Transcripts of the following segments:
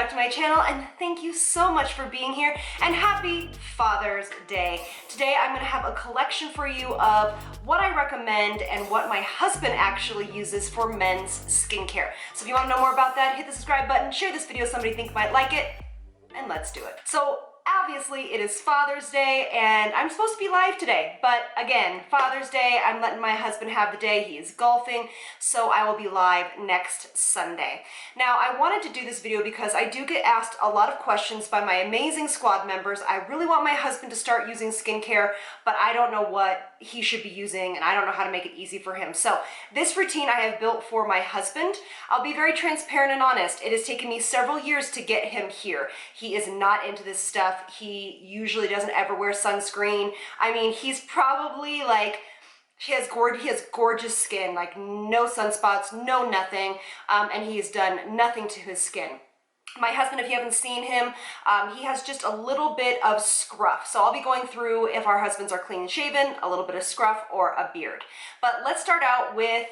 back to my channel, and thank you so much for being here, and happy Father's Day. Today I'm going to have a collection for you of what I recommend and what my husband actually uses for men's skincare. So if you want to know more about that, hit the subscribe button, share this video with somebody you think might like it, and let's do it. So obviously it is Father's Day and I'm supposed to be live today, but again, Father's Day, I'm letting my husband have the day. He is golfing, so I will be live next Sunday. Now, I wanted to do this video because I do get asked a lot of questions by my amazing squad members. I really want my husband to start using skincare, but I don't know what he should be using and I don't know how to make it easy for him. So this routine I have built for my husband. I'll be very transparent and honest. It has taken me several years to get him here. He is not into this stuff. He usually doesn't ever wear sunscreen. I mean, he's probably like, he has gorgeous skin, like no sunspots, no nothing, and he has done nothing to his skin. My husband, if you haven't seen him, he has just a little bit of scruff. So I'll be going through if our husbands are clean shaven, a little bit of scruff, or a beard. But let's start out with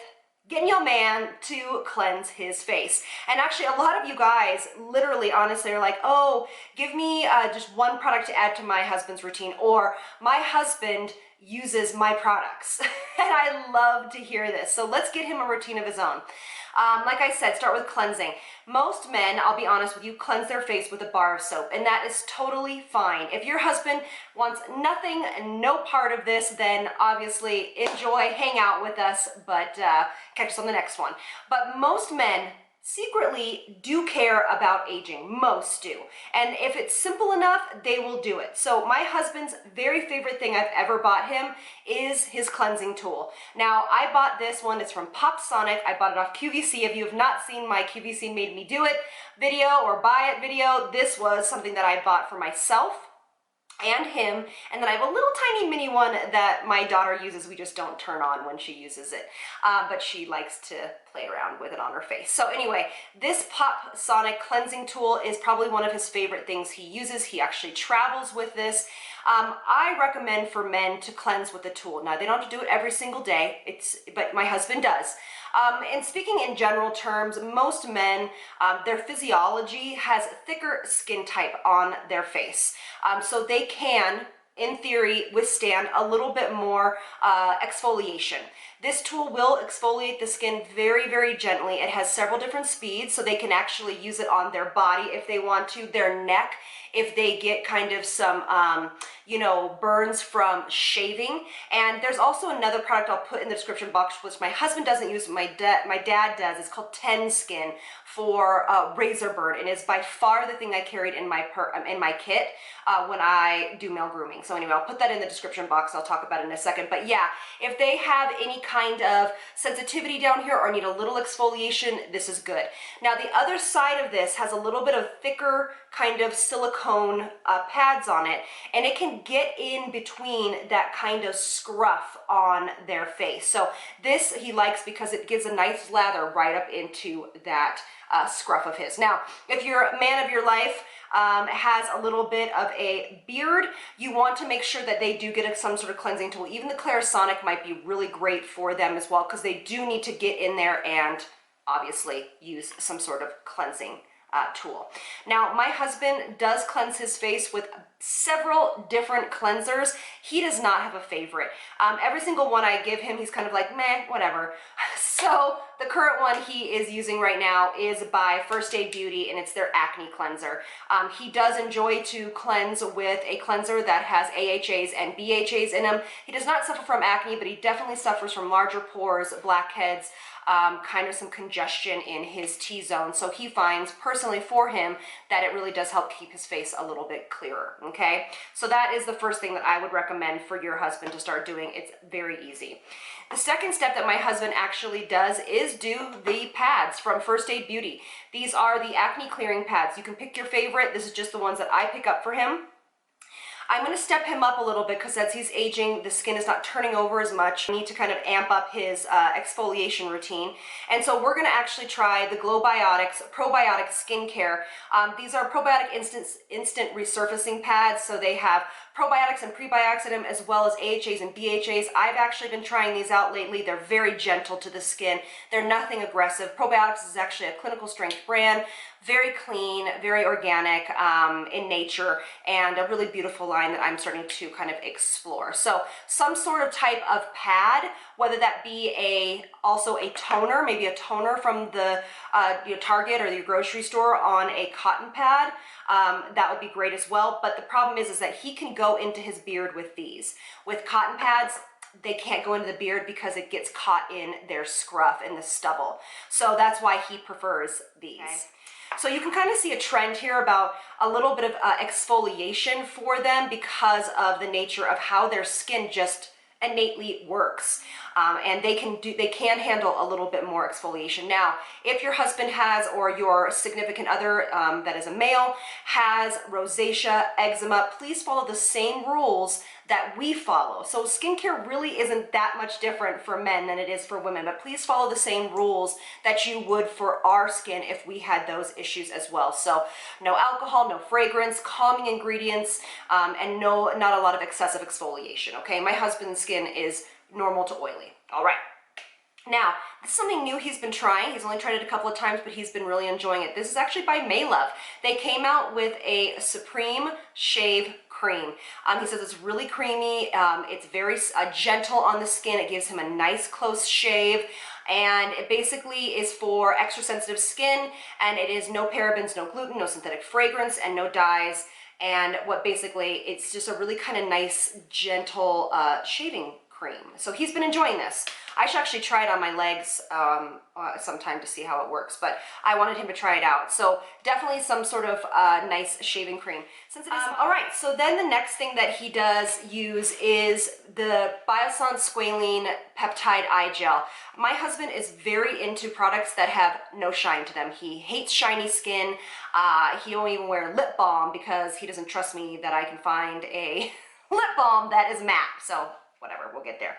getting your man to cleanse his face. And actually, a lot of you guys literally, honestly, are like, oh, give me just one product to add to my husband's routine, or my husband uses my products. And I love to hear this. So let's get him a routine of his own. Like I said, start with cleansing. Most men, I'll be honest with you, cleanse their face with a bar of soap, and that is totally fine. If your husband wants nothing, no part of this, then obviously enjoy, hang out with us, but catch us on the next one. But most men secretly do care about aging. Most do. And if it's simple enough, they will do it. So my husband's very favorite thing I've ever bought him is his cleansing tool. Now, I bought this one. It's from PopSonic. I bought it off QVC. If you have not seen my QVC Made Me Do It video or buy it video, this was something that I bought for myself and him, and then I have a little tiny mini one that my daughter uses. We just don't turn on when she uses it, but she likes to play around with it on her face. So anyway, this PopSonic cleansing tool is probably one of his favorite things he uses. He actually travels with this. I recommend for men to cleanse with the tool. Now, they don't have to do it every single day, but my husband does. And speaking in general terms, most men, their physiology has thicker skin type on their face. So they can, in theory, withstand a little bit more exfoliation. This tool will exfoliate the skin very, very gently. It has several different speeds, so they can actually use it on their body if they want to, their neck, if they get kind of some, you know, burns from shaving. And there's also another product I'll put in the description box, which my husband doesn't use, my dad does. It's called 10 Skin for razor burn, and it's by far the thing I carried in my kit when I do male grooming. So anyway, I'll put that in the description box. I'll talk about it in a second. But yeah, if they have any kind of sensitivity down here or need a little exfoliation, this is good. Now, the other side of this has a little bit of thicker kind of silicone pads on it, and it can get in between that kind of scruff on their face. So this he likes because it gives a nice lather right up into that scruff of his. Now, if your man of your life has a little bit of a beard, you want to make sure that they do get some sort of cleansing tool. Even the Clarisonic might be really great for them as well, because they do need to get in there and obviously use some sort of cleansing tool. Now, my husband does cleanse his face with several different cleansers. He does not have a favorite. Every single one I give him, he's kind of like, meh, whatever. So the current one he is using right now is by First Aid Beauty, and it's their acne cleanser. He does enjoy to cleanse with a cleanser that has AHAs and BHAs in them. He does not suffer from acne, but he definitely suffers from larger pores, blackheads, kind of some congestion in his T-zone. So he finds personally for him that it really does help keep his face a little bit clearer. Okay, so that is the first thing that I would recommend for your husband to start doing. It's very easy. The second step that my husband actually does is do the pads from First Aid Beauty. These are the acne clearing pads. You can pick your favorite. This is just the ones that I pick up for him. I'm going to step him up a little bit because as he's aging, the skin is not turning over as much. We need to kind of amp up his exfoliation routine. And so we're going to actually try the GLOWBIOTICS Probiotic Skincare. These are probiotic instant resurfacing pads. So they have probiotics and prebiotics in them, as well as AHAs and BHAs. I've actually been trying these out lately. They're very gentle to the skin. They're nothing aggressive. Probiotics is actually a clinical strength brand, very clean, very organic in nature, and a really beautiful line that I'm starting to kind of explore. So some sort of type of pad, whether that be also a toner, maybe a toner from the Target or your grocery store on a cotton pad, that would be great as well. But the problem is that he can go into his beard with these. With cotton pads, they can't go into the beard because it gets caught in their scruff and the stubble. So that's why he prefers these. Okay. So you can kind of see a trend here about a little bit of exfoliation for them because of the nature of how their skin just innately works, and they can handle a little bit more exfoliation. Now, if your husband has, or your significant other that is a male, has rosacea, eczema, please follow the same rules that we follow. So skincare really isn't that much different for men than it is for women, but please follow the same rules that you would for our skin if we had those issues as well. So no alcohol, no fragrance, calming ingredients, and not a lot of excessive exfoliation, okay? My husband's skin is normal to oily. All right. Now, this is something new he's been trying. He's only tried it a couple of times, but he's been really enjoying it. This is actually by MAELOVE. They came out with a Supreme Shave cream. He says it's really creamy. It's very gentle on the skin. It gives him a nice close shave, and it basically is for extra sensitive skin, and it is no parabens, no gluten, no synthetic fragrance, and no dyes. And it's just a really kind of nice, gentle shaving cream. So he's been enjoying this. I should actually try it on my legs sometime to see how it works, but I wanted him to try it out. So definitely some sort of nice shaving cream. Since it is, all right, so then the next thing that he does use is the BIOSSANCE Squalane Peptide Eye Gel. My husband is very into products that have no shine to them. He hates shiny skin. He won't even wear lip balm because he doesn't trust me that I can find a lip balm that is matte. So whatever, we'll get there.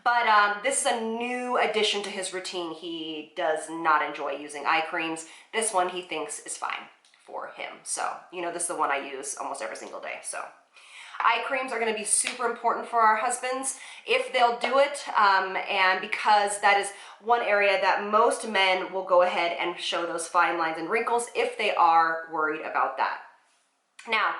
But this is a new addition to his routine. He does not enjoy using eye creams. This one he thinks is fine for him. So, you know, this is the one I use almost every single day. So eye creams are going to be super important for our husbands if they'll do it, and because that is one area that most men will go ahead and show those fine lines and wrinkles if they are worried about that. Now,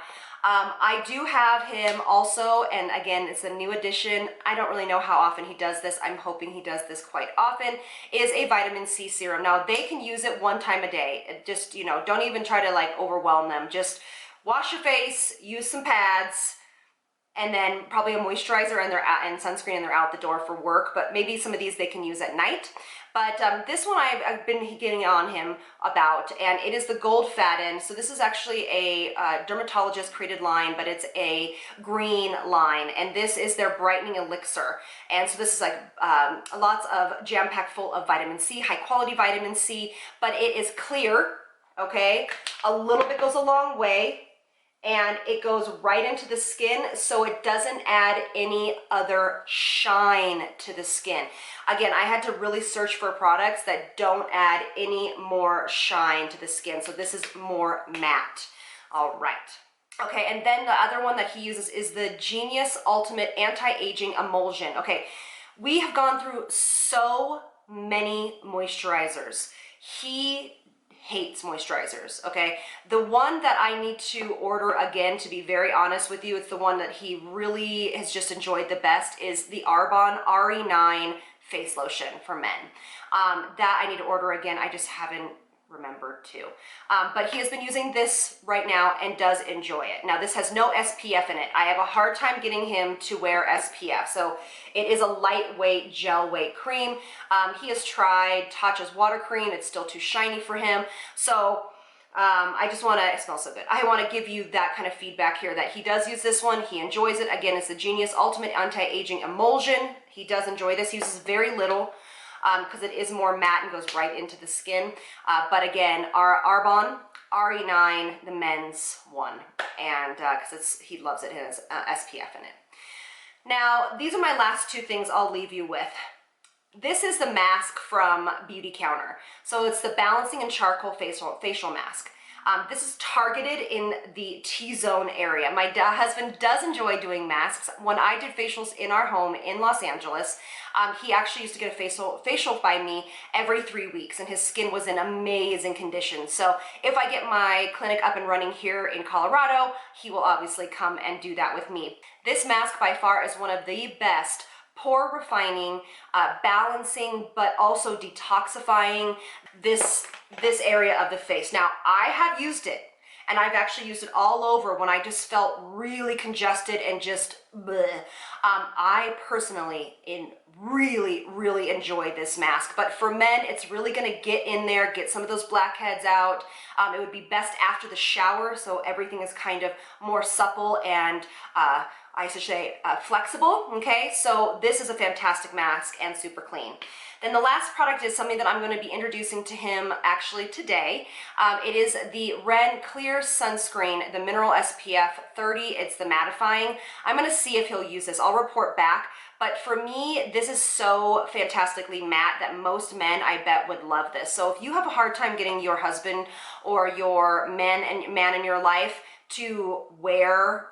I do have him also, and again, it's a new addition. I don't really know how often he does this. I'm hoping he does this quite often, is a vitamin C serum. Now, they can use it one time a day. Just, you know, don't even try to like overwhelm them. Just wash your face, use some pads, and then probably a moisturizer and sunscreen, and they're out the door for work. But maybe some of these they can use at night. But this one I've been getting on him about, and it is the GOLDFADEN. So this is actually a dermatologist created line, but it's a green line, and this is their Brightening Elixir. And so this is like lots of jam-packed full of vitamin C, high quality vitamin C, but it is clear, okay? A little bit goes a long way, and it goes right into the skin, so it doesn't add any other shine to the skin. Again, I had to really search for products that don't add any more shine to the skin, so this is more matte. All right. Okay, and then the other one that he uses is the Genius Ultimate Anti-Aging Emulsion. Okay, we have gone through so many moisturizers. He hates moisturizers, okay? The one that I need to order again, to be very honest with you, it's the one that he really has just enjoyed the best, is the ARBONNE RE9 face lotion for men. That I need to order again. I just haven't remembered to. But he has been using this right now and does enjoy it. Now, this has no SPF in it. I have a hard time getting him to wear SPF. So it is a lightweight, gel weight cream. He has tried Tatcha's water cream. It's still too shiny for him. So I just want to, it smells so good. I want to give you that kind of feedback here that he does use this one. He enjoys it. Again, it's the Genius Ultimate Anti-Aging Emulsion. He does enjoy this. He uses very little, because it is more matte and goes right into the skin. But again, our ARBONNE RE9, the men's one, and because he loves it, it has SPF in it. Now, these are my last two things I'll leave you with. This is the mask from Beauty Counter. So it's the Balancing and Charcoal Facial Mask. This is targeted in the T-zone area. My husband does enjoy doing masks. When I did facials in our home in Los Angeles, he actually used to get a facial by me every 3 weeks, and his skin was in amazing condition. So if I get my clinic up and running here in Colorado, he will obviously come and do that with me. This mask by far is one of the best pore refining, balancing, but also detoxifying this area of the face. Now, I have used it, and I've actually used it all over when I just felt really congested and just bleh. I personally really enjoy this mask, but for men, it's really gonna get in there, get some of those blackheads out. It would be best after the shower, so everything is kind of more supple and I should say flexible, okay? So this is a fantastic mask and super clean. Then the last product is something that I'm going to be introducing to him actually today. It is the Ren Clear Sunscreen, the Mineral SPF 30. It's the mattifying. I'm going to see if he'll use this. I'll report back. But for me, this is so fantastically matte that most men, I bet, would love this. So if you have a hard time getting your husband or your man in your life to wear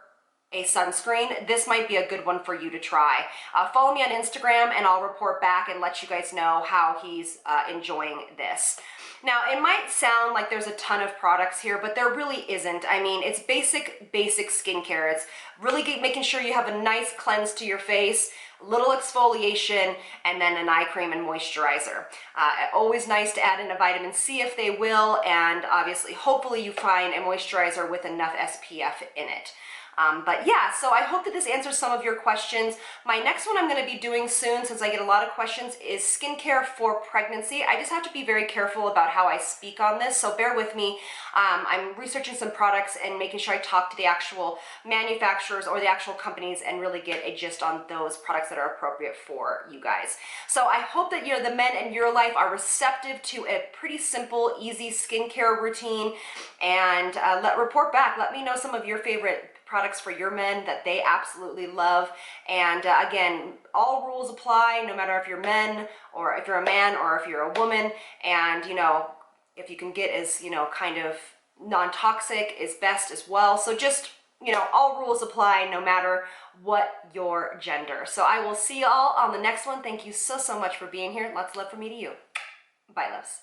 a sunscreen, this might be a good one for you to try. Follow me on Instagram and I'll report back and let you guys know how he's enjoying this. Now, it might sound like there's a ton of products here, but there really isn't. I mean, it's basic skincare. It's really making sure you have a nice cleanse to your face, little exfoliation, and then an eye cream and moisturizer. Always nice to add in a vitamin C if they will, and obviously, hopefully you find a moisturizer with enough SPF in it. But yeah, so I hope that this answers some of your questions. My next one I'm going to be doing soon, since I get a lot of questions, is skincare for pregnancy. I just have to be very careful about how I speak on this, so bear with me. I'm researching some products and making sure I talk to the actual manufacturers or the actual companies and really get a gist on those products that are appropriate for you guys. So I hope that the men in your life are receptive to a pretty simple, easy skincare routine, and report back. Let me know some of your favorite products for your men that they absolutely love. And again, all rules apply, no matter if you're men or if you're a man or if you're a woman. And if you can get as kind of non-toxic is best as well. So just all rules apply no matter what your gender. So I will see y'all on the next one. Thank you so much for being here. Lots of love from me to you. Bye, loves.